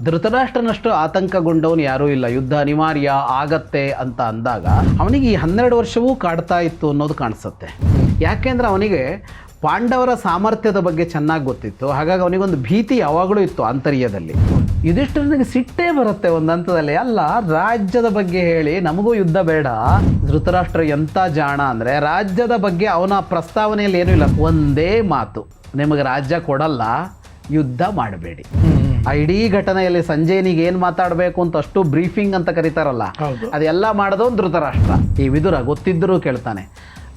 ಧೃತರಾಷ್ಟ್ರನಷ್ಟು ಆತಂಕಗೊಂಡವನು ಯಾರೂ ಇಲ್ಲ. ಯುದ್ಧ ಅನಿವಾರ್ಯ ಆಗತ್ತೆ ಅಂತ ಅಂದಾಗ ಅವನಿಗೆ ಈ 12 ವರ್ಷವೂ ಕಾಡ್ತಾ ಇತ್ತು ಅನ್ನೋದು ಕಾಣಿಸುತ್ತೆ. ಯಾಕೆಂದರೆ ಅವನಿಗೆ ಪಾಂಡವರ ಸಾಮರ್ಥ್ಯದ ಬಗ್ಗೆ ಚೆನ್ನಾಗಿ ಗೊತ್ತಿತ್ತು. ಹಾಗಾಗಿ ಅವನಿಗೊಂದು ಭೀತಿ ಯಾವಾಗಲೂ ಇತ್ತು ಆಂತರ್ಯದಲ್ಲಿ. ಯುಧಿಷ್ಠಿರನಿಗೆ ಸಿಟ್ಟೇ ಬರುತ್ತೆ ಒಂದು ಹಂತದಲ್ಲಿ, ಅಲ್ಲ ರಾಜ್ಯದ ಬಗ್ಗೆ ಹೇಳಿ ನಮಗೂ ಯುದ್ಧ ಬೇಡ. ಧೃತರಾಷ್ಟ್ರ ಎಂಥ ಜಾಣ ಅಂದರೆ ರಾಜ್ಯದ ಬಗ್ಗೆ ಅವನ ಪ್ರಸ್ತಾವನೆಯಲ್ಲಿ ಏನೂ ಇಲ್ಲ, ಒಂದೇ ಮಾತು, ನಿಮಗೆ ರಾಜ್ಯ ಕೊಡಲ್ಲ, ಯುದ್ಧ ಮಾಡಬೇಡಿ. ಆ ಇಡೀ ಘಟನೆಯಲ್ಲಿ ಸಂಜಯನಿಗೆ ಏನು ಮಾತಾಡಬೇಕು ಅಂತ ಅಷ್ಟು ಬ್ರೀಫಿಂಗ್ ಅಂತ ಕರೀತಾರಲ್ಲ, ಅದೆಲ್ಲ ಮಾಡೋದು ಧೃತರಾಷ್ಟ್ರ. ಈ ವಿದುರ ಗೊತ್ತಿದ್ದರೂ ಕೇಳ್ತಾನೆ,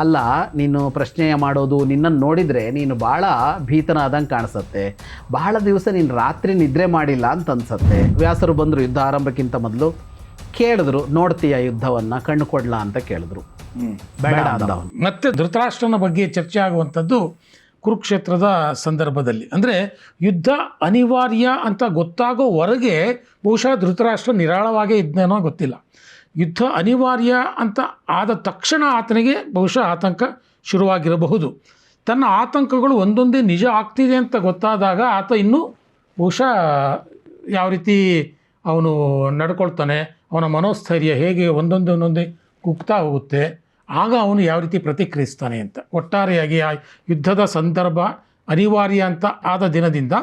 ಅಲ್ಲ ನೀನು ಪ್ರಶ್ನೆ ಮಾಡೋದು, ನಿನ್ನನ್ನು ನೋಡಿದರೆ ನೀನು ಭಾಳ ಭೀತನಾದಂಗೆ ಕಾಣಿಸುತ್ತೆ, ಬಹಳ ದಿವಸ ನೀನು ರಾತ್ರಿ ನಿದ್ರೆ ಮಾಡಿಲ್ಲ ಅಂತ ಅನ್ಸುತ್ತೆ. ವ್ಯಾಸರು ಬಂದರು ಯುದ್ಧ ಆರಂಭಕ್ಕಿಂತ ಮೊದಲು, ಕೇಳಿದ್ರು ನೋಡ್ತೀಯ ಯುದ್ಧವನ್ನು, ಕಣ್ಣು ಕೊಡ್ಲಾ ಅಂತ ಕೇಳಿದ್ರು, ಬೇಡ ಅಂದ ಅವನು. ಮತ್ತೆ ಧೃತರಾಷ್ಟ್ರನ ಬಗ್ಗೆ ಚರ್ಚೆ ಆಗುವಂಥದ್ದು ಕುರುಕ್ಷೇತ್ರದ ಸಂದರ್ಭದಲ್ಲಿ. ಅಂದರೆ ಯುದ್ಧ ಅನಿವಾರ್ಯ ಅಂತ ಗೊತ್ತಾಗೋವರೆಗೆ ಬಹುಶಃ ಧೃತರಾಷ್ಟ್ರ ನಿರಾಳವಾಗೇ ಇದ್ನೇನೋ ಗೊತ್ತಿಲ್ಲ. ಯುದ್ಧ ಅನಿವಾರ್ಯ ಅಂತ ಆದ ತಕ್ಷಣ ಆತನಿಗೆ ಬಹುಶಃ ಆತಂಕ ಶುರುವಾಗಿರಬಹುದು. ತನ್ನ ಆತಂಕಗಳು ಒಂದೊಂದೇ ನಿಜ ಆಗ್ತಿದೆ ಅಂತ ಗೊತ್ತಾದಾಗ ಆತ ಇನ್ನೂ ಬಹುಶಃ ಯಾವ ರೀತಿ ಅವನು ನಡ್ಕೊಳ್ತಾನೆ, ಅವನ ಮನೋಸ್ಥೈರ್ಯ ಹೇಗೆ ಒಂದೊಂದೇ ಕುಗ್ತಾ ಹೋಗುತ್ತೆ, ಆಗ ಅವನು ಯಾವ ರೀತಿ ಪ್ರತಿಕ್ರಿಯಿಸ್ತಾನೆ ಅಂತ. ಒಟ್ಟಾರೆಯಾಗಿ ಆ ಯುದ್ಧದ ಸಂದರ್ಭ ಅನಿವಾರ್ಯ ಅಂತ ಆದ ದಿನದಿಂದ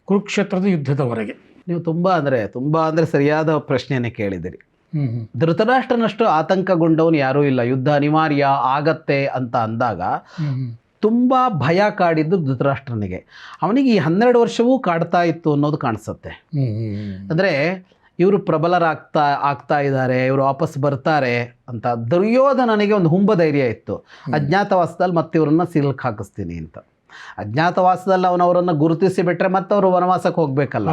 ಕುರುಕ್ಷೇತ್ರದ ಯುದ್ಧದವರೆಗೆ ನೀವು ತುಂಬ ಅಂದರೆ ಸರಿಯಾದ ಪ್ರಶ್ನೆಯನ್ನೇ ಕೇಳಿದಿರಿ. ಧೃತರಾಷ್ಟ್ರನಷ್ಟು ಆತಂಕಗೊಂಡವನು ಯಾರೂ ಇಲ್ಲ. ಯುದ್ಧ ಅನಿವಾರ್ಯ ಆಗತ್ತೆ ಅಂತ ಅಂದಾಗ ತುಂಬ ಭಯ ಕಾಡಿದ್ದು ಧೃತರಾಷ್ಟ್ರನಿಗೆ. ಅವನಿಗೆ ಈ 12 ವರ್ಷವೂ ಕಾಡ್ತಾ ಇತ್ತು ಅನ್ನೋದು ಕಾಣಿಸುತ್ತೆ. ಅಂದರೆ ಇವರು ಆಗ್ತಾ ಇದ್ದಾರೆ, ಇವರು ವಾಪಸ್ ಬರ್ತಾರೆ ಅಂತ ದುರ್ಯೋಧನನಿಗೆ ಒಂದು ಹುಂಬ ಧೈರ್ಯ ಇತ್ತು. ಅಜ್ಞಾತವಾಸದಲ್ಲಿ ಮತ್ತೆ ಇವರನ್ನು ಸಿಲ್ಕ್ ಹಾಕಿಸ್ತೀನಿ ಅಂತ. ಅಜ್ಞಾತವಾಸದಲ್ಲಿ ಅವರನ್ನು ಗುರುತಿಸಿ ಬಿಟ್ಟರೆ ಮತ್ತೆ ಅವರು ವನವಾಸಕ್ಕೆ ಹೋಗಬೇಕಲ್ಲ.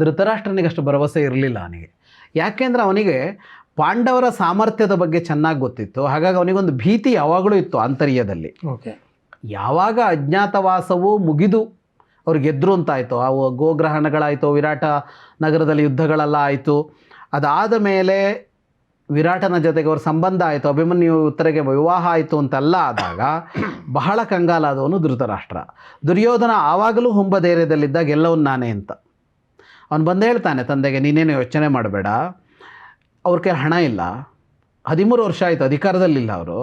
ಧೃತರಾಷ್ಟ್ರನಿಗೆ ಅಷ್ಟು ಭರವಸೆ ಇರಲಿಲ್ಲ ಅವನಿಗೆ. ಯಾಕೆಂದರೆ ಅವನಿಗೆ ಪಾಂಡವರ ಸಾಮರ್ಥ್ಯದ ಬಗ್ಗೆ ಚೆನ್ನಾಗಿ ಗೊತ್ತಿತ್ತು. ಹಾಗಾಗಿ ಅವನಿಗೊಂದು ಭೀತಿ ಯಾವಾಗಲೂ ಇತ್ತು ಆಂತರ್ಯದಲ್ಲಿ. ಯಾವಾಗ ಅಜ್ಞಾತವಾಸವು ಮುಗಿದು ಅವ್ರು ಗೆದ್ರು ಅಂತಾಯಿತು, ಅವು ಗೋಗ್ರಹಣಗಳಾಯಿತು, ವಿರಾಟ ನಗರದಲ್ಲಿ ಯುದ್ಧಗಳೆಲ್ಲ ಆಯಿತು, ಅದಾದ ಮೇಲೆ ವಿರಾಟನ ಜೊತೆಗೆ ಅವ್ರ ಸಂಬಂಧ ಆಯಿತು, ಅಭಿಮನ್ಯು ಉತ್ತರೆಗೆ ವಿವಾಹ ಆಯಿತು ಅಂತೆಲ್ಲ ಆದಾಗ ಬಹಳ ಕಂಗಾಲಾದವನು ಧೃತರಾಷ್ಟ್ರ. ದುರ್ಯೋಧನ ಆವಾಗಲೂ ಹುಂಬ ಧೈರ್ಯದಲ್ಲಿದ್ದಾಗ ಗೆಲ್ಲವನು ನಾನೇ ಅಂತ ಅವನು ಬಂದು ಹೇಳ್ತಾನೆ ತಂದೆಗೆ, ನೀನೇನು ಯೋಚನೆ ಮಾಡಬೇಡ, ಅವ್ರ ಕೈ ಹಣ ಇಲ್ಲ, 13 ವರ್ಷ ಆಯಿತು ಅಧಿಕಾರದಲ್ಲಿಲ್ಲ ಅವರು,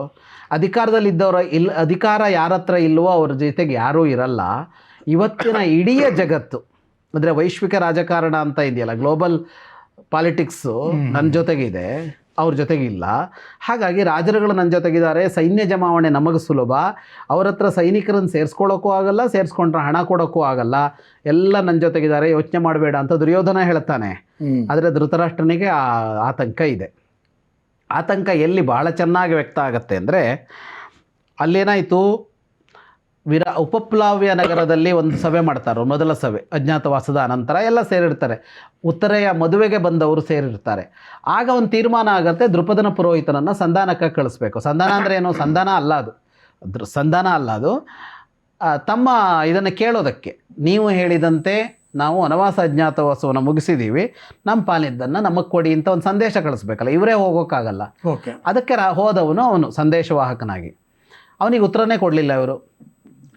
ಅಧಿಕಾರದಲ್ಲಿದ್ದವರ ಅಧಿಕಾರ ಯಾರ ಹತ್ರ ಇಲ್ವೋ ಅವ್ರ ಜೊತೆಗೆ ಯಾರೂ ಇರಲ್ಲ. ಇವತ್ತಿನ ಇಡೀ ಜಗತ್ತು ಅಂದರೆ ವೈಶ್ವಿಕ ರಾಜಕಾರಣ ಅಂತ ಇದೆಯಲ್ಲ, ಗ್ಲೋಬಲ್ ಪಾಲಿಟಿಕ್ಸು ನನ್ನ ಜೊತೆಗಿದೆ, ಅವ್ರ ಜೊತೆಗಿಲ್ಲ. ಹಾಗಾಗಿ ರಾಜರುಗಳು ನನ್ನ ಜೊತೆಗಿದ್ದಾರೆ, ಸೈನ್ಯ ಜಮಾವಣೆ ನಮಗೆ ಸುಲಭ, ಅವ್ರ ಹತ್ರ ಸೈನಿಕರನ್ನು ಸೇರಿಸ್ಕೊಳ್ಳೋಕ್ಕೂ ಆಗಲ್ಲ, ಸೇರಿಸ್ಕೊಂಡ್ರೆ ಹಣ ಕೊಡೋಕ್ಕೂ ಆಗಲ್ಲ, ಎಲ್ಲ ನನ್ನ ಜೊತೆಗಿದ್ದಾರೆ, ಯೋಚನೆ ಮಾಡಬೇಡ ಅಂತ ದುರ್ಯೋಧನ ಹೇಳ್ತಾನೆ. ಆದರೆ ಧೃತರಾಷ್ಟ್ರನಿಗೆ ಆತಂಕ ಇದೆ. ಆತಂಕ ಎಲ್ಲಿ ಭಾಳ ಚೆನ್ನಾಗಿ ವ್ಯಕ್ತ ಆಗುತ್ತೆ ಅಂದರೆ, ಅಲ್ಲೇನಾಯಿತು, ಉಪಪ್ಲಾವ್ಯ ನಗರದಲ್ಲಿ ಒಂದು ಸಭೆ ಮಾಡ್ತಾರೆ, ಮೊದಲ ಸಭೆ ಅಜ್ಞಾತವಾಸದ ಅನಂತರ ಎಲ್ಲ ಸೇರಿರ್ತಾರೆ, ಉತ್ತರೆಯ ಮದುವೆಗೆ ಬಂದವರು ಸೇರಿರ್ತಾರೆ. ಆಗ ಒಂದು ತೀರ್ಮಾನ ಆಗುತ್ತೆ, ದೃಪದನ ಪುರೋಹಿತನನ್ನು ಸಂಧಾನಕ್ಕೆ ಕಳಿಸ್ಬೇಕು. ಸಂಧಾನ ಅಂದರೆ ಏನು, ಸಂಧಾನ ಅಲ್ಲ ಅದು ತಮ್ಮ ಇದನ್ನು ಕೇಳೋದಕ್ಕೆ, ನೀವು ಹೇಳಿದಂತೆ ನಾವು ವನವಾಸ ಅಜ್ಞಾತವಾಸವನ್ನು ಮುಗಿಸಿದ್ದೀವಿ, ನಮ್ಮ ಪಾಲಿದ್ದನ್ನು ನಮಗೆ ಕೊಡಿ ಅಂತ ಒಂದು ಸಂದೇಶ ಕಳಿಸ್ಬೇಕಲ್ಲ, ಇವರೇ ಹೋಗೋಕ್ಕಾಗಲ್ಲ. ಅದಕ್ಕೆ ಹೋದವನು ಅವನು ಸಂದೇಶವಾಹಕನಾಗಿ. ಅವನಿಗೆ ಉತ್ತರನೇ ಕೊಡಲಿಲ್ಲ ಇವರು.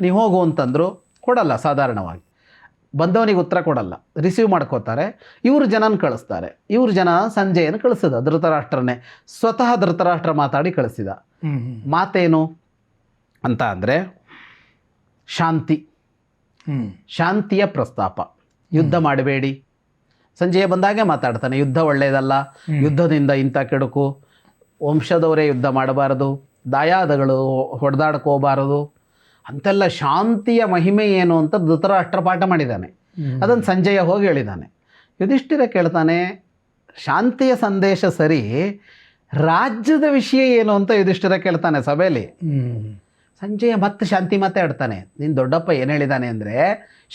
ನೀವು ಹೋಗು ಅಂತಂದರು, ಕೊಡಲ್ಲ, ಸಾಧಾರಣವಾಗಿ ಬಂದವನಿಗೆ ಉತ್ತರ ಕೊಡಲ್ಲ, ರಿಸೀವ್ ಮಾಡ್ಕೋತಾರೆ. ಇವರು ಜನನ ಕಳಿಸ್ತಾರೆ. ಇವರು ಜನ ಸಂಜೆಯನ್ನು ಕಳಿಸಿದ ಧೃತರಾಷ್ಟ್ರನೇ, ಸ್ವತಃ ಧೃತರಾಷ್ಟ್ರ ಮಾತಾಡಿ ಕಳಿಸಿದ. ಮಾತೇನು ಅಂತ ಅಂದರೆ ಶಾಂತಿಯ ಪ್ರಸ್ತಾಪ, ಯುದ್ಧ ಮಾಡಬೇಡಿ. ಸಂಜೆಯ ಬಂದಾಗೆ ಮಾತಾಡ್ತಾನೆ, ಯುದ್ಧ ಒಳ್ಳೆಯದಲ್ಲ, ಯುದ್ಧದಿಂದ ಇಂಥ ಕೆಡುಕು, ವಂಶದವರೇ ಯುದ್ಧ ಮಾಡಬಾರದು, ದಾಯಾದಗಳು ಹೊಡೆದಾಡ್ಕೋಬಾರದು ಅಂತೆಲ್ಲ ಶಾಂತಿಯ ಮಹಿಮೆ ಏನು ಅಂತ ಧೃತರಾಷ್ಟ್ರ ಪಾಠ ಮಾಡಿದ್ದಾನೆ. ಅದನ್ನು ಸಂಜಯ ಹೋಗಿ ಹೇಳಿದ್ದಾನೆ. ಯುಧಿಷ್ಠಿರ ಕೇಳ್ತಾನೆ, ಶಾಂತಿಯ ಸಂದೇಶ ಸರಿ, ರಾಜ್ಯದ ವಿಷಯ ಏನು ಅಂತ ಯುಧಿಷ್ಠಿರ ಕೇಳ್ತಾನೆ ಸಭೆಯಲ್ಲಿ. ಸಂಜಯ ಮತ್ತೆ ಶಾಂತಿ ಮಾತಾಡ್ತಾನೆ. ನೀನು ದೊಡ್ಡಪ್ಪ ಏನು ಹೇಳಿದ್ದಾನೆ ಅಂದರೆ,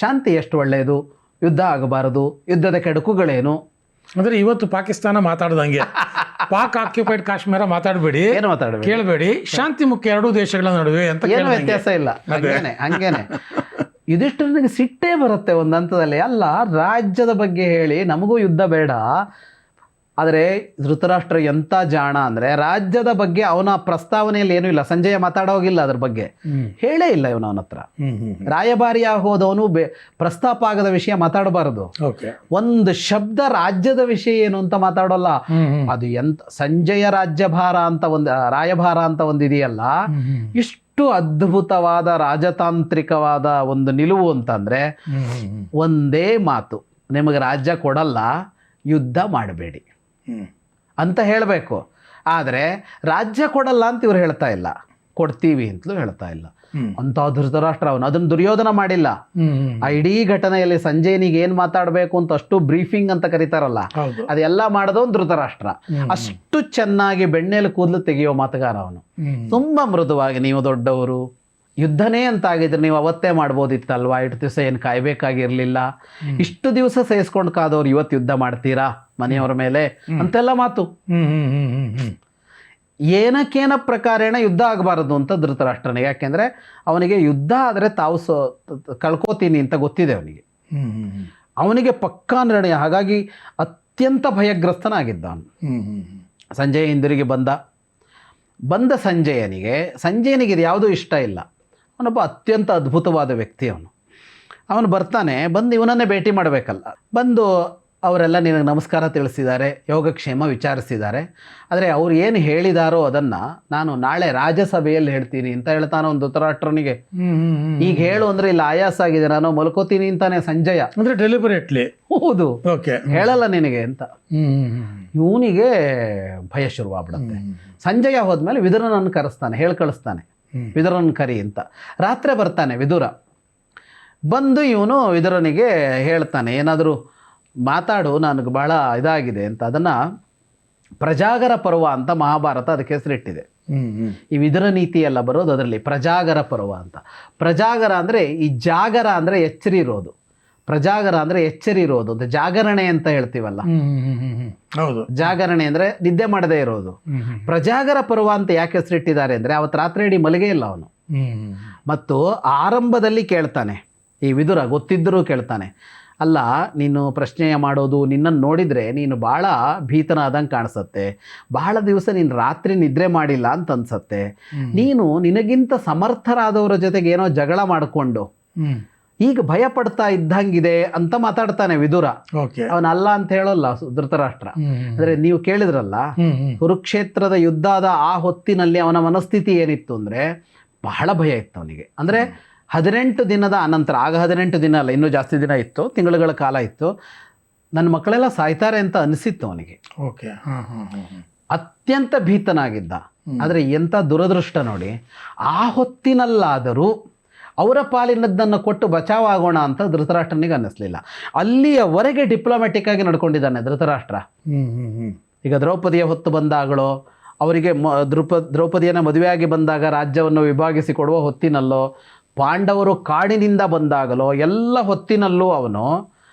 ಶಾಂತಿ ಎಷ್ಟು ಒಳ್ಳೆಯದು, ಯುದ್ಧ ಆಗಬಾರದು, ಯುದ್ಧದ ಕೆಡುಕುಗಳೇನು. ಅಂದರೆ ಇವತ್ತು ಪಾಕಿಸ್ತಾನ ಮಾತಾಡ್ದಂಗೆ ಪಾಕ್ ಆಕ್ಯುಪೈಡ್ ಕಾಶ್ಮೀರ ಮಾತಾಡಬೇಡಿ, ಏನು ಮಾತಾಡಬೇಡಿ, ಕೇಳಬೇಡಿ, ಶಾಂತಿ ಮುಖ್ಯ ಎರಡೂ ದೇಶಗಳ ನಡುವೆ ಅಂತ. ಏನು ವ್ಯತ್ಯಾಸ ಇಲ್ಲ. ಹಂಗೇನೆ ಯುಧಿಷ್ಠಿರನಿಗೆ ಸಿಟ್ಟೇ ಬರುತ್ತೆ ಒಂದು ಹಂತದಲ್ಲಿ, ಅಲ್ಲ ರಾಜ್ಯದ ಬಗ್ಗೆ ಹೇಳಿ ನಮಗೂ ಯುದ್ಧ ಬೇಡ, ಆದರೆ ಧೃತರಾಷ್ಟ್ರ ಎಂಥ ಜಾಣ ಅಂದರೆ ರಾಜ್ಯದ ಬಗ್ಗೆ ಅವನ ಪ್ರಸ್ತಾವನೆಯಲ್ಲಿ ಏನೂ ಇಲ್ಲ. ಸಂಜಯ ಮಾತಾಡೋಗಿಲ್ಲ ಅದ್ರ ಬಗ್ಗೆ, ಹೇಳೇ ಇಲ್ಲ ಇವನು ಅವನ ಹತ್ರ. ರಾಯಭಾರಿಯಾಗಿ ಹೋದವನು ಪ್ರಸ್ತಾಪ ಆಗದ ವಿಷಯ ಮಾತಾಡಬಾರದು. ಒಂದು ಶಬ್ದ ರಾಜ್ಯದ ವಿಷಯ ಏನು ಅಂತ ಮಾತಾಡೋಲ್ಲ. ಅದು ಸಂಜಯ ರಾಜ್ಯಭಾರ ಅಂತ ಒಂದು ರಾಯಭಾರ ಅಂತ ಒಂದು ಇದೆಯಲ್ಲ, ಇಷ್ಟು ಅದ್ಭುತವಾದ ರಾಜತಾಂತ್ರಿಕವಾದ ಒಂದು ನಿಲುವು ಅಂತಂದ್ರೆ ಒಂದೇ ಮಾತು, ನಿಮಗೆ ರಾಜ್ಯ ಕೊಡಲ್ಲ, ಯುದ್ಧ ಮಾಡಬೇಡಿ ಅಂತ ಹೇಳಬೇಕು. ಆದರೆ ರಾಜ್ಯ ಕೊಡಲ್ಲ ಅಂತ ಇವ್ರು ಹೇಳ್ತಾ ಇಲ್ಲ, ಕೊಡ್ತೀವಿ ಅಂತಲೂ ಹೇಳ್ತಾ ಇಲ್ಲ. ಅಂತ ಧೃತರಾಷ್ಟ್ರ ಅವನು ಅದನ್ನು ದುರ್ಯೋಧನ ಮಾಡಿಲ್ಲ. ಆ ಇಡೀ ಘಟನೆಯಲ್ಲಿ ಸಂಜಯನಿಗೆ ಏನ್ ಮಾತಾಡಬೇಕು ಅಂತ ಅಷ್ಟು ಬ್ರೀಫಿಂಗ್ ಅಂತ ಕರೀತಾರಲ್ಲ, ಅದೆಲ್ಲ ಮಾಡೋದವನು ಧೃತರಾಷ್ಟ್ರ. ಅಷ್ಟು ಚೆನ್ನಾಗಿ ಬೆಣ್ಣೆಯಲ್ಲಿ ಕೂದಲು ತೆಗೆಯೋ ಮಾತುಗಾರ ಅವನು. ತುಂಬಾ ಮೃದುವಾಗಿ, ನೀವು ದೊಡ್ಡವರು, ಯುದ್ಧನೇ ಅಂತ ಆಗಿದ್ರೆ ನೀವು ಅವತ್ತೇ ಮಾಡ್ಬೋದಿತ್ತಲ್ವಾ, ಇಷ್ಟು ದಿವಸ ಏನು ಕಾಯ್ಬೇಕಾಗಿರ್ಲಿಲ್ಲ, ಇಷ್ಟು ದಿವಸ ಸಹಿಸ್ಕೊಂಡು ಕಾದವ್ರು ಇವತ್ತು ಯುದ್ಧ ಮಾಡ್ತೀರಾ ಮನೆಯವರ ಮೇಲೆ ಅಂತೆಲ್ಲ ಮಾತು. ಏನಕ್ಕೇನ ಪ್ರಕಾರೇಣ ಯುದ್ಧ ಆಗಬಾರದು ಅಂತ ಧೃತರಾಷ್ಟ್ರನಿಗೆ. ಯಾಕೆಂದ್ರೆ ಅವನಿಗೆ ಯುದ್ಧ ಆದರೆ ತಾವು ಕಳ್ಕೋತೀನಿ ಅಂತ ಗೊತ್ತಿದೆ ಅವನಿಗೆ. ಅವನಿಗೆ ಪಕ್ಕಾ ನಿರ್ಣಯ. ಹಾಗಾಗಿ ಅತ್ಯಂತ ಭಯಗ್ರಸ್ತನಾಗಿದ್ದ ಅವನು. ಸಂಜಯ ಹಿಂದಿರುಗಿ ಬಂದ ಸಂಜಯನಿಗೆ ಇದು ಯಾವುದೂ ಇಷ್ಟ ಇಲ್ಲ. ಅವನೊಬ್ಬ ಅತ್ಯಂತ ಅದ್ಭುತವಾದ ವ್ಯಕ್ತಿ ಅವನು ಬರ್ತಾನೆ. ಬಂದು ಇವನನ್ನೇ ಭೇಟಿ ಮಾಡಬೇಕಲ್ಲ. ಬಂದು ಅವರೆಲ್ಲ ನಿನಗೆ ನಮಸ್ಕಾರ ತಿಳಿಸಿದ್ದಾರೆ, ಯೋಗಕ್ಷೇಮ ವಿಚಾರಿಸಿದ್ದಾರೆ. ಆದರೆ ಅವ್ರು ಏನು ಹೇಳಿದಾರೋ ಅದನ್ನು ನಾನು ನಾಳೆ ರಾಜ್ಯಸಭೆಯಲ್ಲಿ ಹೇಳ್ತೀನಿ ಅಂತ ಹೇಳ್ತಾನೆ ಒಂದು ಧೃತರಾಷ್ಟ್ರನಿಗೆ. ಈಗ ಹೇಳು ಅಂದರೆ ಇಲ್ಲಿ ಆಯಾಸ ಆಗಿದೆ, ನಾನು ಮಲ್ಕೋತೀನಿ ಅಂತಾನೆ ಸಂಜಯ. ಅಂದರೆ ಡೆಲಿಬರೇಟ್ಲಿ. ಹೌದು, ಹೇಳಲ್ಲ ನಿನಗೆ ಅಂತ. ಇವನಿಗೆ ಭಯ ಶುರುವಾಗ್ಬಿಡುತ್ತೆ. ಸಂಜಯ ಹೋದ್ಮೇಲೆ ವಿದುರನನ್ನು ಕರೆಸ್ತಾನೆ, ಹೇಳಿ ಕಳಿಸ್ತಾನೆ, ವಿದುರನ ಕರಿ ಅಂತ. ರಾತ್ರಿ ಬರ್ತಾನೆ ವಿದುರ. ಬಂದು ಇವನು ವಿದುರನಿಗೆ ಹೇಳ್ತಾನೆ, ಏನಾದರೂ ಮಾತಾಡು, ನನಗೆ ಬಹಳ ಇದಾಗಿದೆ ಅಂತ. ಅದನ್ನು ಪ್ರಜಾಗರ ಪರ್ವ ಅಂತ ಮಹಾಭಾರತ ಅದಕ್ಕೆ ಹೆಸರಿಟ್ಟಿದೆ. ಈ ವಿದುರ ನೀತಿ ಎಲ್ಲ ಬರೋದು ಅದರಲ್ಲಿ, ಪ್ರಜಾಗರ ಪರ್ವ ಅಂತ. ಪ್ರಜಾಗರ ಅಂದರೆ ಈ ಜಾಗರ ಅಂದರೆ ಎಚ್ಚರಿ ಇರೋದು, ಪ್ರಜಾಗರ ಅಂದರೆ ಎಚ್ಚರಿ ಇರೋದು ಅಂತ. ಜಾಗರಣೆ ಅಂತ ಹೇಳ್ತೀವಲ್ಲ, ಹೌದು, ಜಾಗರಣೆ ಅಂದರೆ ನಿದ್ದೆ ಮಾಡದೇ ಇರೋದು. ಪ್ರಜಾಗರ ಪರ್ವ ಅಂತ ಯಾಕೆ ಹೆಸರಿಟ್ಟಿದ್ದಾರೆ ಅಂದರೆ ಅವತ್ತು ರಾತ್ರಿ ಇಡೀ ಮಲಗೇ ಇಲ್ಲ ಅವನು. ಮತ್ತು ಆರಂಭದಲ್ಲಿ ಕೇಳ್ತಾನೆ ಈ ವಿದುರ, ಗೊತ್ತಿದ್ದರೂ ಕೇಳ್ತಾನೆ, ಅಲ್ಲ ನೀನು ಪ್ರಶ್ನೆಯ ಮಾಡೋದು, ನಿನ್ನನ್ನು ನೋಡಿದರೆ ನೀನು ಭಾಳ ಭೀತನಾದಂಗೆ ಕಾಣಿಸುತ್ತೆ, ಬಹಳ ದಿವಸ ನೀನು ರಾತ್ರಿ ನಿದ್ರೆ ಮಾಡಿಲ್ಲ ಅಂತ ಅನ್ಸತ್ತೆ, ನೀನು ನಿನಗಿಂತ ಸಮರ್ಥರಾದವರ ಜೊತೆಗೆ ಏನೋ ಜಗಳ ಮಾಡಿಕೊಂಡು ಈಗ ಭಯ ಪಡ್ತಾ ಇದ್ದಂಗಿದೆ ಅಂತ ಮಾತಾಡ್ತಾನೆ ವಿದುರ. ಅವನಲ್ಲ ಅಂತ ಹೇಳೋಲ್ಲ ಧೃತರಾಷ್ಟ್ರ. ಅಂದ್ರೆ ನೀವು ಕೇಳಿದ್ರಲ್ಲ, ಕುರುಕ್ಷೇತ್ರದ ಯುದ್ಧದ ಆ ಹೊತ್ತಿನಲ್ಲಿ ಅವನ ಮನಸ್ಥಿತಿ ಏನಿತ್ತು ಅಂದ್ರೆ ಬಹಳ ಭಯ ಇತ್ತು ಅವನಿಗೆ. ಅಂದ್ರೆ 18 ದಿನದ ಅನಂತರ, ಆಗ 18 ದಿನ ಅಲ್ಲ, ಇನ್ನೂ ಜಾಸ್ತಿ ದಿನ ಇತ್ತು, ತಿಂಗಳುಗಳ ಕಾಲ ಇತ್ತು, ನನ್ನ ಮಕ್ಕಳೆಲ್ಲ ಸಾಯ್ತಾರೆ ಅಂತ ಅನಿಸಿತ್ತು ಅವನಿಗೆ. ಅತ್ಯಂತ ಭೀತನಾಗಿದ್ದ. ಆದರೆ ಎಂಥ ದುರದೃಷ್ಟ ನೋಡಿ, ಆ ಹೊತ್ತಿನಲ್ಲಾದರೂ ಅವರ ಪಾಲಿನದ್ದನ್ನು ಕೊಟ್ಟು ಬಚಾವಾಗೋಣ ಅಂತ ಧೃತರಾಷ್ಟ್ರನಿಗೆ ಅನ್ನಿಸ್ಲಿಲ್ಲ. ಅಲ್ಲಿಯವರೆಗೆ ಡಿಪ್ಲೊಮ್ಯಾಟಿಕ್ ಆಗಿ ನಡ್ಕೊಂಡಿದ್ದಾನೆ ಧೃತರಾಷ್ಟ್ರ. ಈಗ ದ್ರೌಪದಿಯ ಹೊತ್ತು ಬಂದಾಗಳೋ, ಅವರಿಗೆ ದ್ರೌಪದಿಯನ್ನು ಮದುವೆಯಾಗಿ ಬಂದಾಗ ರಾಜ್ಯವನ್ನು ವಿಭಾಗಿಸಿ ಕೊಡುವ ಹೊತ್ತಿನಲ್ಲೋ, ಪಾಂಡವರು ಕಾಡಿನಿಂದ ಬಂದಾಗಲೋ, ಎಲ್ಲ ಹೊತ್ತಿನಲ್ಲೂ ಅವನು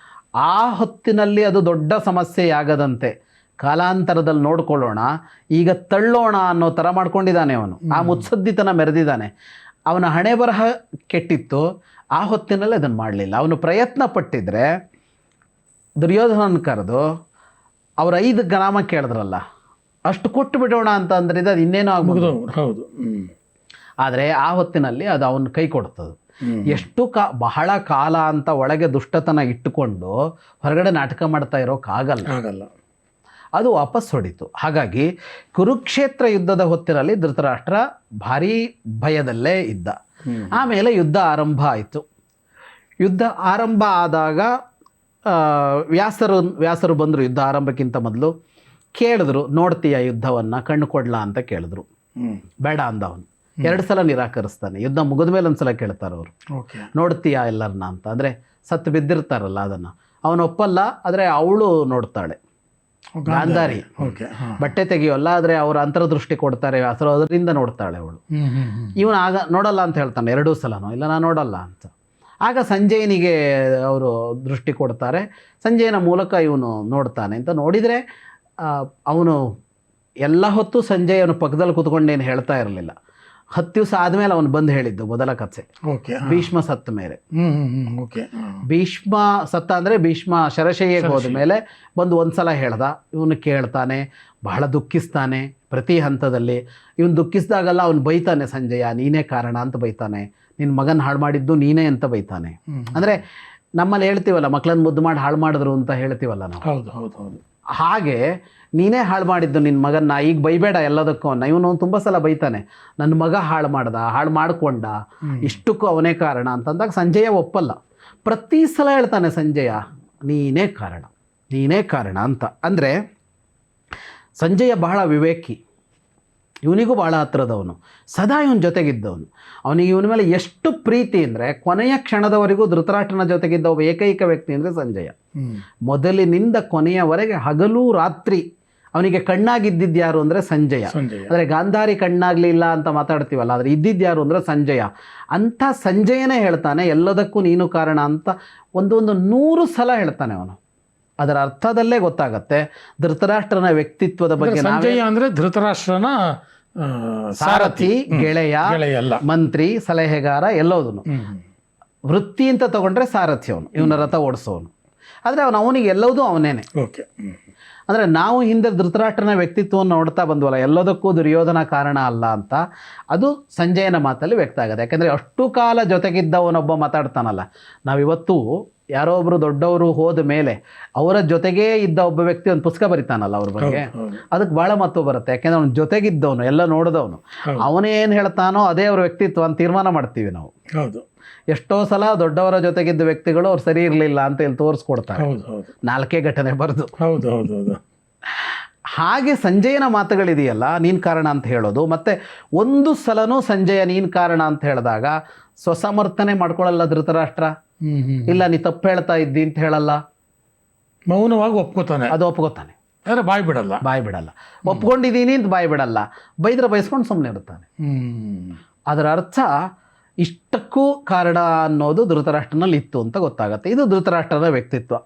ಆ ಹೊತ್ತಿನಲ್ಲಿ ಅದು ದೊಡ್ಡ ಸಮಸ್ಯೆಯಾಗದಂತೆ ಕಾಲಾಂತರದಲ್ಲಿ ನೋಡ್ಕೊಳ್ಳೋಣ, ಈಗ ತಳ್ಳೋಣ ಅನ್ನೋ ಥರ ಮಾಡ್ಕೊಂಡಿದ್ದಾನೆ ಅವನು. ಆ ಮುತ್ಸದ್ದಿತನ ಮೆರೆದಿದ್ದಾನೆ. ಅವನ ಹಣೆ ಬರಹ ಕೆಟ್ಟಿತ್ತು, ಆ ಹೊತ್ತಿನಲ್ಲಿ ಅದನ್ನು ಮಾಡಲಿಲ್ಲ. ಅವನು ಪ್ರಯತ್ನ ಪಟ್ಟಿದ್ರೆ ದುರ್ಯೋಧನನ ಕರೆದು ಅವ್ರು 5 ಗ್ರಾಮ ಕೇಳಿದ್ರಲ್ಲ, ಅಷ್ಟು ಕೊಟ್ಟು ಬಿಡೋಣ ಅಂತ ಅಂದ್ರೆ ಅದು ಇನ್ನೇನೋ ಆಗ್ಬೋದು. ಹೌದು. ಆದರೆ ಆ ಹೊತ್ತಿನಲ್ಲಿ ಅದು ಅವನ ಕೈ ಕೊಡ್ತದೆ. ಎಷ್ಟು ಬಹಳ ಕಾಲ ಅಂತ ಒಳಗೆ ದುಷ್ಟತನ ಇಟ್ಟುಕೊಂಡು ಹೊರಗಡೆ ನಾಟಕ ಮಾಡ್ತಾ ಇರೋಕ್ಕಾಗಲ್ಲ, ಅದು ವಾಪಸ್ ಹೊಡಿತು. ಹಾಗಾಗಿ ಕುರುಕ್ಷೇತ್ರ ಯುದ್ಧದ ಹೊತ್ತಿನಲ್ಲಿ ಧೃತರಾಷ್ಟ್ರ ಭಾರೀ ಭಯದಲ್ಲೇ ಇದ್ದ. ಆಮೇಲೆ ಯುದ್ಧ ಆರಂಭ ಆಯಿತು. ಯುದ್ಧ ಆರಂಭ ಆದಾಗ ವ್ಯಾಸರು ಬಂದರು. ಯುದ್ಧ ಆರಂಭಕ್ಕಿಂತ ಮೊದಲು ಕೇಳಿದ್ರು, ನೋಡ್ತೀಯ ಯುದ್ಧವನ್ನು, ಕಣ್ಣು ಕೊಡ್ಲಾ ಅಂತ ಕೇಳಿದ್ರು. ಬೇಡ ಅಂದ ಅವನು. 2 ಸಲ ನಿರಾಕರಿಸ್ತಾನೆ. ಯುದ್ಧ ಮುಗಿದ ಮೇಲೆ 1 ಸಲ ಕೇಳ್ತಾರೆ ಅವರು, ನೋಡ್ತೀಯಾ ಎಲ್ಲರನ್ನ ಅಂತ. ಅಂದರೆ ಸತ್ತು ಬಿದ್ದಿರ್ತಾರಲ್ಲ ಅದನ್ನು ಅವನು ಒಪ್ಪಲ್ಲ. ಆದರೆ ಅವಳು ನೋಡ್ತಾಳೆ, ಗಾಂಧಾರಿ ಬಟ್ಟೆ ತೆಗಿಯೋಲ್ಲ, ಆದರೆ ಅವರು ಅಂತರ್ದೃಷ್ಟಿ ಕೊಡ್ತಾರೆ ವ್ಯಾಸರು, ಅದರಿಂದ ನೋಡ್ತಾಳೆ ಅವಳು. ಇವನು ಆಗ ನೋಡಲ್ಲ ಅಂತ ಹೇಳ್ತಾನೆ 2 ಸಲನೂ, ಇಲ್ಲ ನಾನು ನೋಡಲ್ಲ ಅಂತ. ಆಗ ಸಂಜಯನಿಗೆ ಅವರು ದೃಷ್ಟಿ ಕೊಡ್ತಾರೆ. ಸಂಜಯನ ಮೂಲಕ ಇವನು ನೋಡ್ತಾನೆ ಅಂತ. ನೋಡಿದರೆ ಅವನು ಎಲ್ಲ ಹೊತ್ತು ಸಂಜಯನ ಪಕ್ಕದಲ್ಲಿ ಕೂತ್ಕೊಂಡೇನು ಹೇಳ್ತಾ ಇರಲಿಲ್ಲ. 10 ದಿವಸ ಆದಮೇಲೆ ಅವನು ಬಂದು ಹೇಳಿದ್ದು ಮೊದಲ ಕಥೆ. ಓಕೆ. ಭೀಷ್ಮ ಸತ್ತ ಮೇಲೆ. ಓಕೆ. ಭೀಷ್ಮ ಸತ್ತ ಅಂದರೆ ಭೀಷ್ಮ ಶರಶಯ್ಯಗೆ ಹೋದ ಮೇಲೆ ಬಂದು ಒಂದ್ಸಲ ಹೇಳ್ದ. ಇವನು ಕೇಳ್ತಾನೆ, ಬಹಳ ದುಃಖಿಸ್ತಾನೆ ಪ್ರತಿ ಹಂತದಲ್ಲಿ. ಇವನು ದುಃಖಿಸಿದಾಗಲ್ಲ ಅವನು ಬೈತಾನೆ, ಸಂಜಯ ನೀನೇ ಕಾರಣ ಅಂತ ಬೈತಾನೆ, ನಿನ್ನ ಮಗನ ಹಾಳು ಮಾಡಿದ್ದು ನೀನೇ ಅಂತ ಬೈತಾನೆ. ಅಂದರೆ ನಮ್ಮಲ್ಲಿ ಹೇಳ್ತೀವಲ್ಲ, ಮಕ್ಕಳನ್ನ ಮುದ್ದು ಮಾಡಿ ಹಾಳು ಮಾಡಿದ್ರು ಅಂತ ಹೇಳ್ತೀವಲ್ಲ ನಾವು. ಹೌದು ಹೌದು ಹೌದು. ಹಾಗೆ ನೀನೇ ಹಾಳು ಮಾಡಿದ್ದು ನಿನ್ನ ಮಗನ್ನ, ಈಗ ಬೈಬೇಡ ಎಲ್ಲದಕ್ಕೂ. ಇವನು ತುಂಬ ಸಲ ಬೈತಾನೆ, ನನ್ನ ಮಗ ಹಾಳು ಮಾಡ್ದ, ಹಾಳು ಮಾಡಿಕೊಂಡ, ಇಷ್ಟಕ್ಕೂ ಅವನೇ ಕಾರಣ ಅಂತಂದಾಗ ಸಂಜಯ ಒಪ್ಪಲ್ಲ. ಪ್ರತಿ ಸಲ ಹೇಳ್ತಾನೆ ಸಂಜಯ ನೀನೇ ಕಾರಣ, ನೀನೇ ಕಾರಣ ಅಂತ. ಅಂದರೆ ಸಂಜಯ ಬಹಳ ವಿವೇಕಿ, ಇವನಿಗೂ ಭಾಳ ಹತ್ರದವನು, ಸದಾ ಇವನ ಜೊತೆಗಿದ್ದವನು. ಅವನಿಗೆ ಇವನ ಮೇಲೆ ಎಷ್ಟು ಪ್ರೀತಿ ಅಂದರೆ ಕೊನೆಯ ಕ್ಷಣದವರೆಗೂ ಧೃತರಾಷ್ಟ್ರನ ಜೊತೆಗಿದ್ದ ಒಬ್ಬ ಏಕೈಕ ವ್ಯಕ್ತಿ ಅಂದರೆ ಸಂಜಯ. ಮೊದಲಿನಿಂದ ಕೊನೆಯವರೆಗೆ ಹಗಲು ರಾತ್ರಿ ಅವನಿಗೆ ಕಣ್ಣಾಗಿದ್ದಿದ್ದು ಯಾರು ಅಂದರೆ ಸಂಜಯ. ಅಂದರೆ ಗಾಂಧಾರಿ ಕಣ್ಣಾಗಲಿಲ್ಲ ಅಂತ ಮಾತಾಡ್ತೀವಲ್ಲ, ಆದರೆ ಇದ್ದಿದ್ದು ಯಾರು ಅಂದರೆ ಸಂಜಯ. ಅಂಥ ಸಂಜಯನೇ ಹೇಳ್ತಾನೆ ಎಲ್ಲದಕ್ಕೂ ನೀನು ಕಾರಣ ಅಂತ ಒಂದು 100 ಸಲ ಹೇಳ್ತಾನೆ ಅವನು. ಅದರ ಅರ್ಥದಲ್ಲೇ ಗೊತ್ತಾಗತ್ತೆ ಧೃತರಾಷ್ಟ್ರನ ವ್ಯಕ್ತಿತ್ವದ ಬಗ್ಗೆ. ಸಂಜಯ ಅಂದರೆ ಧೃತರಾಷ್ಟ್ರನ ಸಾರಥಿ, ಗೆಳೆಯ, ಮಂತ್ರಿ, ಸಲಹೆಗಾರ ಎಲ್ಲೋದನು. ವೃತ್ತಿ ಅಂತ ತಗೊಂಡ್ರೆ ಸಾರಥಿ ಅವನು, ಇವನ ರಥ ಓಡಿಸೋನು. ಆದರೆ ಅವನಿಗೆ ಎಲ್ಲದೂ ಅವನೇನೆ. ಓಕೆ. ಅಂದರೆ ನಾವು ಹಿಂದೆ ಧೃತರಾಷ್ಟ್ರನ ವ್ಯಕ್ತಿತ್ವವನ್ನು ನೋಡ್ತಾ ಬಂದ್ವಲ್ಲ, ಎಲ್ಲದಕ್ಕೂ ದುರ್ಯೋಧನ ಕಾರಣ ಅಲ್ಲ ಅಂತ, ಅದು ಸಂಜಯನ ಮಾತಲ್ಲಿ ವ್ಯಕ್ತ ಆಗುತ್ತೆ. ಯಾಕೆಂದರೆ ಅಷ್ಟು ಕಾಲ ಜೊತೆಗಿದ್ದವನೊಬ್ಬ ಮಾತಾಡ್ತಾನಲ್ಲ. ನಾವಿವತ್ತು ಯಾರೋ ಒಬ್ಬರು ದೊಡ್ಡವರು ಹೋದ ಮೇಲೆ ಅವರ ಜೊತೆಗೇ ಇದ್ದ ಒಬ್ಬ ವ್ಯಕ್ತಿ ಒಂದು ಪುಸ್ತಕ ಬರಿತಾನಲ್ಲ ಅವ್ರ ಬಗ್ಗೆ, ಅದಕ್ಕೆ ಭಾಳ ಮಹತ್ವ ಬರುತ್ತೆ. ಯಾಕೆಂದರೆ ಅವನು ಜೊತೆಗಿದ್ದವನು, ಎಲ್ಲ ನೋಡಿದವನು, ಅವನೇನು ಹೇಳ್ತಾನೋ ಅದೇ ಅವ್ರ ವ್ಯಕ್ತಿತ್ವ ಅಂತ ತೀರ್ಮಾನ ಮಾಡ್ತೀವಿ ನಾವು. ಹೌದು. ಎಷ್ಟೋ ಸಲ ದೊಡ್ಡವರ ಜೊತೆಗಿದ್ದ ವ್ಯಕ್ತಿಗಳು ಅವ್ರು ಸರಿ ಇರಲಿಲ್ಲ ಅಂತ ಇಲ್ಲಿ ತೋರಿಸ್ಕೊಡ್ತಾರೆ, 4 ಘಟನೆ ಬರೆದು. ಹೌದು ಹೌದು ಹೌದು. ಹಾಗೆ ಸಂಜಯನ ಮಾತುಗಳಿದೆಯಲ್ಲ, ನೀನು ಕಾರಣ ಅಂತ ಹೇಳೋದು. ಮತ್ತು ಒಂದು ಸಲನೂ ಸಂಜಯ ನೀನು ಕಾರಣ ಅಂತ ಹೇಳಿದಾಗ ಸ್ವಸಮರ್ಥನೆ ಮಾಡ್ಕೊಳ್ಳಲ್ಲ ಧೃತರಾಷ್ಟ್ರ. ಇಲ್ಲ ನೀ ತಪ್ಪು ಹೇಳ್ತಾ ಇದ್ದಿ ಅಂತ ಹೇಳಲ್ಲ, ಮೌನವಾಗಿ ಒಪ್ಕೋತಾನೆ. ಅದು ಒಪ್ಕೋತಾನೆ, ಆದರೆ ಬಾಯ್ ಬಿಡಲ್ಲ. ಒಪ್ಕೊಂಡಿದ್ದೀನಿ ಅಂತ ಬಾಯ್ ಬಿಡಲ್ಲ, ಬೈದ್ರೆ ಬೈಸ್ಕೊಂಡು ಸುಮ್ಮನೆ ಇರ್ತಾನೆ. ಅದರ ಅರ್ಥ ಇಷ್ಟಕ್ಕೂ ಕಾರಣ ಅನ್ನೋದು ಧೃತರಾಷ್ಟ್ರನಲ್ಲಿ ಇತ್ತು ಅಂತ ಗೊತ್ತಾಗುತ್ತೆ. ಇದು ಧೃತರಾಷ್ಟ್ರನ ವ್ಯಕ್ತಿತ್ವ.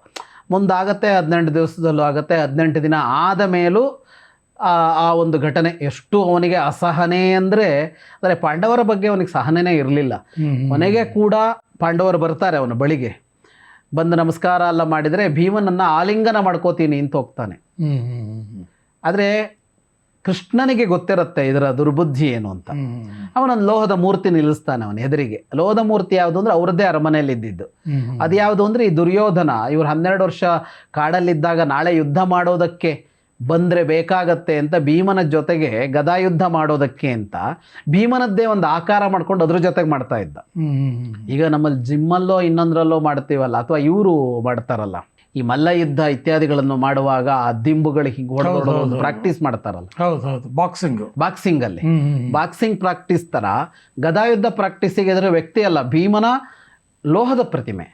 ಮುಂದಾಗತ್ತೆ 18 ದಿವಸದಲ್ಲೂ ಆಗುತ್ತೆ. 18 ದಿನ ಆದ ಮೇಲೂ ಆ ಒಂದು ಘಟನೆ ಎಷ್ಟು ಅವನಿಗೆ ಅಸಹನೆ ಅಂದರೆ ಪಾಂಡವರ ಬಗ್ಗೆ ಅವನಿಗೆ ಸಹನೆನೇ ಇರಲಿಲ್ಲ. ಕೊನೆಗೆ ಕೂಡ ಪಾಂಡವರು ಬರ್ತಾರೆ ಅವನ ಬಳಿಗೆ, ಬಂದು ನಮಸ್ಕಾರ ಎಲ್ಲ ಮಾಡಿದರೆ ಭೀಮನನ್ನು ಆಲಿಂಗನ ಮಾಡ್ಕೋತೀನಿ ಅಂತ ಹೋಗ್ತಾನೆ. ಆದರೆ ಕೃಷ್ಣನಿಗೆ ಗೊತ್ತಿರುತ್ತೆ ಇದರ ದುರ್ಬುದ್ಧಿ ಏನು ಅಂತ. ಅವನೊಂದು ಲೋಹದ ಮೂರ್ತಿ ನಿಲ್ಲಿಸ್ತಾನೆ ಅವನ ಎದುರಿಗೆ. ಲೋಹದ ಮೂರ್ತಿ ಯಾವುದು ಅಂದರೆ ಅವ್ರದ್ದೇ ಅರಮನೆಯಲ್ಲಿ ಇದ್ದಿದ್ದು. ಅದು ಯಾವುದು ಅಂದರೆ ಈ ದುರ್ಯೋಧನ ಇವರು 12 ವರ್ಷ ಕಾಡಲ್ಲಿದ್ದಾಗ ನಾಳೆ ಯುದ್ಧ ಮಾಡೋದಕ್ಕೆ ಬಂದರೆ ಬೇಕಾಗತ್ತೆ ಅಂತ ಭೀಮನ ಜೊತೆಗೆ ಗದಾಯುದ್ಧ ಮಾಡೋದಕ್ಕೆ ಅಂತ ಭೀಮನದ್ದೇ ಒಂದು ಆಕಾರ ಮಾಡ್ಕೊಂಡು ಅದ್ರ ಜೊತೆಗೆ ಮಾಡ್ತಾ ಇದ್ದ. ಈಗ ನಮ್ಮಲ್ಲಿ ಜಿಮ್ಮಲ್ಲೋ ಇನ್ನೊಂದರಲ್ಲೋ ಮಾಡ್ತೀವಲ್ಲ, ಅಥವಾ ಇವರು ಮಾಡ್ತಾರಲ್ಲ ಈ ಮಲ್ಲ ಯುದ್ಧ ಇತ್ಯಾದಿಗಳನ್ನು ಮಾಡುವಾಗ ಆ ದಿಂಬುಗಳಿಗೆ ಹಿಂಗೆ ಹೊಡೆದು ಪ್ರಾಕ್ಟೀಸ್ ಮಾಡ್ತಾರಲ್ಲ. ಬಾಕ್ಸಿಂಗಲ್ಲಿ ಬಾಕ್ಸಿಂಗ್ ಪ್ರಾಕ್ಟೀಸ್ ಥರ ಗದಾಯುದ್ಧ ಪ್ರಾಕ್ಟೀಸಿಗೆ ಎದುರು ವ್ಯಕ್ತಿ ಅಲ್ಲ, ಭೀಮನ ಲೋಹದ ಪ್ರತಿಮೆ.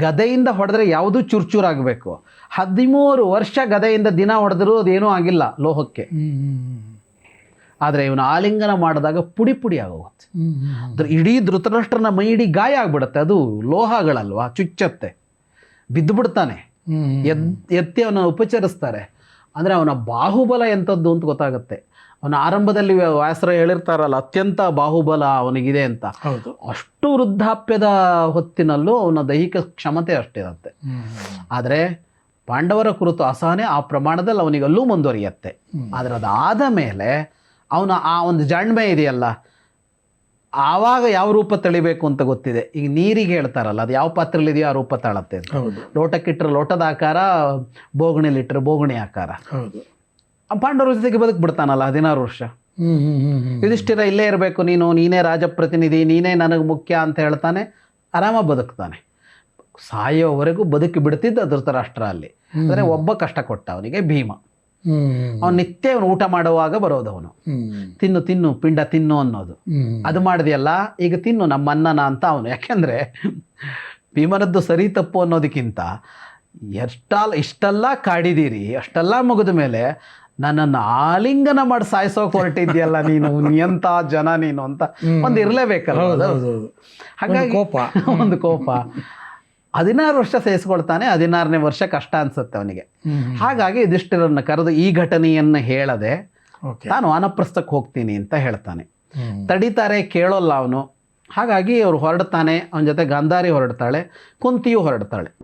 ಗದೆಯಿಂದ ಹೊಡೆದ್ರೆ ಯಾವುದೂ ಚೂರ್ಚೂರಾಗಬೇಕು. 13 ವರ್ಷ ಗದೆಯಿಂದ ದಿನ ಹೊಡೆದ್ರೂ ಅದೇನೂ ಆಗಿಲ್ಲ ಲೋಹಕ್ಕೆ. ಆದರೆ ಇವನು ಆಲಿಂಗನ ಮಾಡಿದಾಗ ಪುಡಿ ಪುಡಿ ಆಗೋಗುತ್ತೆ. ಇಡೀ ಧೃತರಾಷ್ಟ್ರನ ಮೈ ಇಡೀ ಗಾಯ ಆಗ್ಬಿಡುತ್ತೆ. ಅದು ಲೋಹಗಳಲ್ವಾ, ಚುಚ್ಚತ್ತೆ, ಬಿದ್ದು ಬಿಡ್ತಾನೆ. ಎತ್ತಿ ಅವನನ್ನು ಉಪಚರಿಸ್ತಾರೆ. ಅಂದರೆ ಅವನ ಬಾಹುಬಲ ಎಂಥದ್ದು ಅಂತ ಗೊತ್ತಾಗುತ್ತೆ. ಅವನ ಆರಂಭದಲ್ಲಿ ವ್ಯಾಸರ ಹೇಳಿರ್ತಾರಲ್ಲ, ಅತ್ಯಂತ ಬಾಹುಬಲ ಅವನಿಗಿದೆ ಅಂತ. ಅಷ್ಟು ವೃದ್ಧಾಪ್ಯದ ಹೊತ್ತಿನಲ್ಲೂ ಅವನ ದೈಹಿಕ ಕ್ಷಮತೆ ಅಷ್ಟಿರುತ್ತೆ. ಆದರೆ ಪಾಂಡವರ ಕುರಿತು ಅಸಹನೆ ಆ ಪ್ರಮಾಣದಲ್ಲಿ ಅವನಿಗಲ್ಲೂ ಮುಂದುವರಿಯುತ್ತೆ. ಆದರೆ ಅದಾದ ಮೇಲೆ ಅವನ ಆ ಒಂದು ಜಾಣ್ಮೆ ಇದೆಯಲ್ಲ, ಆವಾಗ ಯಾವ ರೂಪ ತಳಿಬೇಕು ಅಂತ ಗೊತ್ತಿದೆ. ಈಗ ನೀರಿಗೆ ಹೇಳ್ತಾರಲ್ಲ, ಅದು ಯಾವ ಪಾತ್ರೆಯಲ್ಲಿದೆಯೋ ಆ ರೂಪ ತಾಳತ್ತೆ ಅಂತ. ಲೋಟಕ್ಕಿಟ್ಟರೆ ಲೋಟದ ಆಕಾರ, ಬೋಗಣಿಲಿಟ್ಟರೆ ಬೋಗಣಿ ಆಕಾರ. ಪಾಂಡವರ ಜೊತೆಗೆ ಬದುಕ್ಬಿಡ್ತಾನಲ್ಲ 16 ವರ್ಷ. ಯುಧಿಷ್ಠಿರ ಇಲ್ಲೇ ಇರಬೇಕು, ನೀನೇ ರಾಜಪ್ರತಿನಿಧಿ, ನೀನೇ ನನಗೆ ಮುಖ್ಯ ಅಂತ ಹೇಳ್ತಾನೆ, ಆರಾಮಾಗಿ ಬದುಕ್ತಾನೆ. ಸಾಯೋವರೆಗೂ ಬದುಕಿ ಬಿಡ್ತಿದ್ದ ಧೃತರಾಷ್ಟ್ರ ಅಲ್ಲಿ. ಅಂದರೆ ಒಬ್ಬ ಕಷ್ಟ ಕೊಟ್ಟ ಅವನಿಗೆ, ಭೀಮ. ಅವನು ನಿತ್ಯ ಅವನು ಊಟ ಮಾಡುವಾಗ ಬರೋದವನು, ತಿನ್ನು ಪಿಂಡ ತಿನ್ನು ಅನ್ನೋದು. ಅದು ಮಾಡಿದೆಯಲ್ಲ, ಈಗ ತಿನ್ನು ನಮ್ಮ ಅನ್ನನ ಅಂತ ಅವನು. ಯಾಕೆಂದರೆ ಭೀಮನದ್ದು ಸರಿ ತಪ್ಪು ಅನ್ನೋದಕ್ಕಿಂತ ಇಷ್ಟೆಲ್ಲ ಕಾಡಿದ್ದೀರಿ, ಅಷ್ಟೆಲ್ಲ ಮುಗಿದ ಮೇಲೆ ನನ್ನನ್ನು ಆಲಿಂಗನ ಮಾಡಿ ಸಾಯಿಸೋಕೆ ಹೊರಟಿದ್ಯಲ್ಲ ನೀನು, ಎಂಥ ಜನ ನೀನು ಅಂತ ಒಂದು ಇರಲೇಬೇಕಲ್ಲ. ಹಾಗಾಗಿ ಒಂದು ಕೋಪ. 16 ವರ್ಷ ಸಹಿಸ್ಕೊಳ್ತಾನೆ. 16ನೇ ವರ್ಷ ಕಷ್ಟ ಅನ್ಸುತ್ತೆ ಅವನಿಗೆ. ಹಾಗಾಗಿ ಯುಧಿಷ್ಠಿರನ್ನು ಕರೆದು ಈ ಘಟನೆಯನ್ನು ಹೇಳದೆ ತಾನು ವಾನಪ್ರಸ್ಥಕ್ಕೆ ಹೋಗ್ತೀನಿ ಅಂತ ಹೇಳ್ತಾನೆ. ತಡೀತಾರೆ, ಕೇಳೋಲ್ಲ ಅವನು. ಹಾಗಾಗಿ ಅವ್ರು ಹೊರಡ್ತಾನೆ, ಅವನ ಜೊತೆ ಗಾಂಧಾರಿ ಹೊರಡ್ತಾಳೆ, ಕುಂತಿಯೂ ಹೊರಡ್ತಾಳೆ.